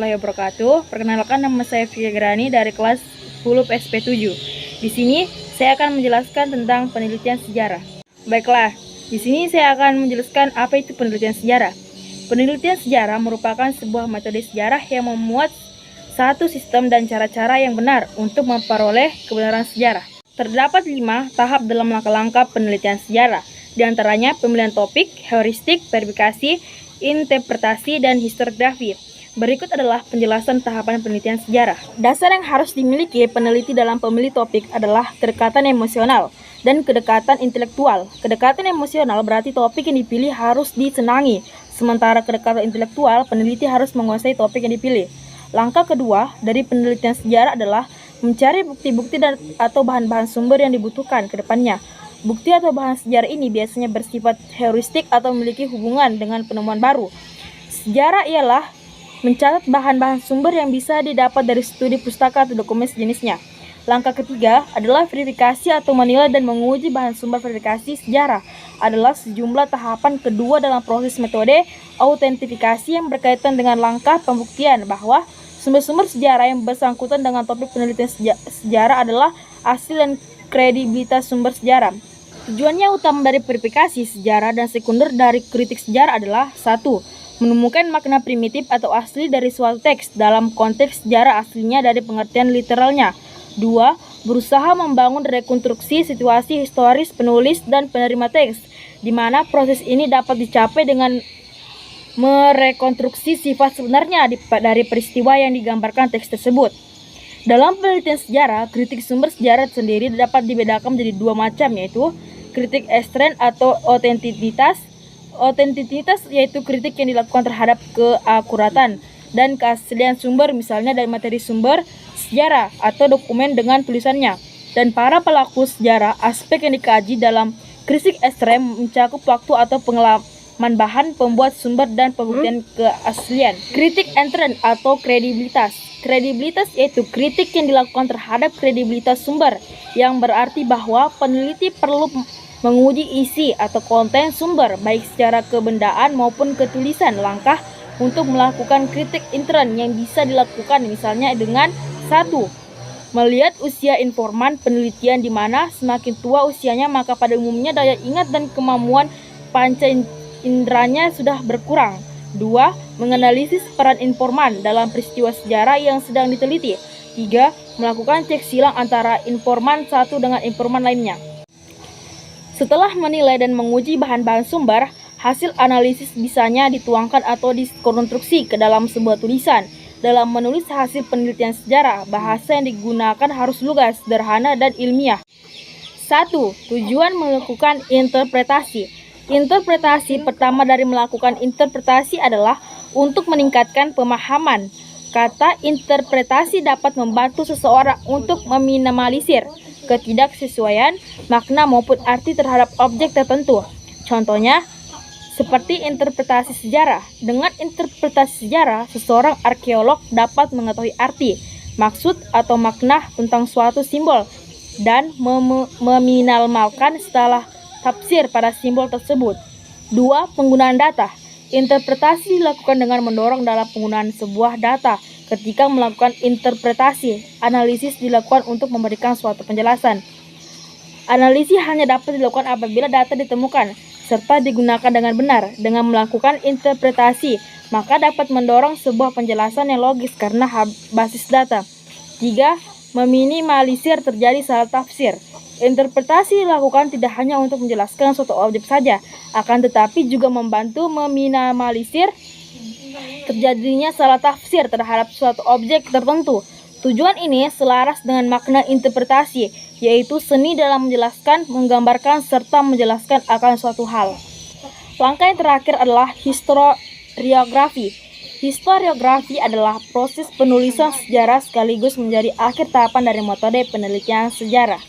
warahmatullahi wabarakatuh. Perkenalkan, nama saya Via Grani dari kelas 10 PSP7. Di sini saya akan menjelaskan tentang penelitian sejarah. Baiklah, di sini saya akan menjelaskan apa itu penelitian sejarah. Penelitian sejarah merupakan sebuah metode sejarah yang memuat satu sistem dan cara-cara yang benar untuk memperoleh kebenaran sejarah. Terdapat 5 tahap dalam langkah-langkah penelitian sejarah, di antaranya pemilihan topik, heuristik, verifikasi, interpretasi, dan historiografi. Berikut adalah penjelasan tahapan penelitian sejarah. Dasar yang harus dimiliki peneliti dalam pemilih topik adalah kedekatan emosional dan kedekatan intelektual. Kedekatan emosional berarti topik yang dipilih harus disenangi, sementara kedekatan intelektual, peneliti harus menguasai topik yang dipilih. Langkah kedua dari penelitian sejarah adalah mencari bukti-bukti atau bahan-bahan sumber yang dibutuhkan ke depannya. Bukti atau bahan sejarah ini biasanya bersifat heuristik atau memiliki hubungan dengan penemuan baru. Sejarah ialah mencatat bahan-bahan sumber yang bisa didapat dari studi pustaka atau dokumen sejenisnya. Langkah ketiga adalah verifikasi atau menilai dan menguji bahan sumber. Verifikasi sejarah adalah sejumlah tahapan kedua dalam proses metode autentifikasi yang berkaitan dengan langkah pembuktian bahwa sumber-sumber sejarah yang bersangkutan dengan topik penelitian sejarah adalah asli dan kredibilitas sumber sejarah. Tujuannya utama dari verifikasi sejarah dan sekunder dari kritik sejarah adalah 1. Menemukan makna primitif atau asli dari suatu teks dalam konteks sejarah aslinya dari pengertian literalnya. 2. Berusaha membangun rekonstruksi situasi historis penulis dan penerima teks, di mana proses ini dapat dicapai dengan merekonstruksi sifat sebenarnya dari peristiwa yang digambarkan teks tersebut. Dalam penelitian sejarah, kritik sumber sejarah sendiri dapat dibedakan menjadi 2 macam, yaitu kritik ekstern atau otentisitas. Otentisitas yaitu kritik yang dilakukan terhadap keakuratan dan keaslian sumber, misalnya dari materi sumber sejarah atau dokumen dengan tulisannya. Dan para pelaku sejarah, aspek yang dikaji dalam kritik ekstern mencakup waktu atau pengalaman bahan pembuat sumber dan pembuktian keaslian. Kritik intern atau kredibilitas. Kredibilitas yaitu kritik yang dilakukan terhadap kredibilitas sumber, yang berarti bahwa peneliti perlu menguji isi atau konten sumber baik secara kebendaan maupun ketulisan. Langkah untuk melakukan kritik intern yang bisa dilakukan misalnya dengan 1. Melihat usia informan penelitian, di mana semakin tua usianya maka pada umumnya daya ingat dan kemampuan panca inderanya sudah berkurang. 2. Menganalisis peran informan dalam peristiwa sejarah yang sedang diteliti. 3. Melakukan cek silang antara informan satu dengan informan lainnya. Setelah menilai dan menguji bahan-bahan sumber, hasil analisis bisanya dituangkan atau dikonstruksi ke dalam sebuah tulisan. Dalam menulis hasil penelitian sejarah, bahasa yang digunakan harus lugas, sederhana, dan ilmiah. 1. Tujuan melakukan interpretasi. Interpretasi pertama dari melakukan interpretasi adalah untuk meningkatkan pemahaman. Kata interpretasi dapat membantu seseorang untuk meminimalisir ketidaksesuaian makna maupun arti terhadap objek tertentu. Contohnya, seperti interpretasi sejarah. Dengan interpretasi sejarah, seseorang arkeolog dapat mengetahui arti, maksud, atau makna tentang suatu simbol dan meminimalkan salah tafsir pada simbol tersebut. 2. Penggunaan data. Interpretasi dilakukan dengan mendorong dalam penggunaan sebuah data. Ketika melakukan interpretasi, analisis dilakukan untuk memberikan suatu penjelasan. Analisis hanya dapat dilakukan apabila data ditemukan serta digunakan dengan benar. Dengan melakukan interpretasi, maka dapat mendorong sebuah penjelasan yang logis karena basis data. 3. Meminimalisir terjadi salah tafsir. Interpretasi dilakukan tidak hanya untuk menjelaskan suatu objek saja, akan tetapi juga membantu meminimalisir terjadinya salah tafsir terhadap suatu objek tertentu. Tujuan ini selaras dengan makna interpretasi, yaitu seni dalam menjelaskan, menggambarkan, serta menjelaskan akan suatu hal. Langkah yang terakhir adalah historiografi. Historiografi adalah proses penulisan sejarah sekaligus menjadi akhir tahapan dari metode penelitian sejarah.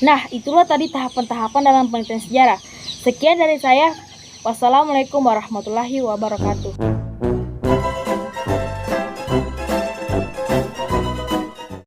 Nah, itulah tadi tahapan-tahapan dalam penelitian sejarah. Sekian dari saya. Wassalamualaikum warahmatullahi wabarakatuh.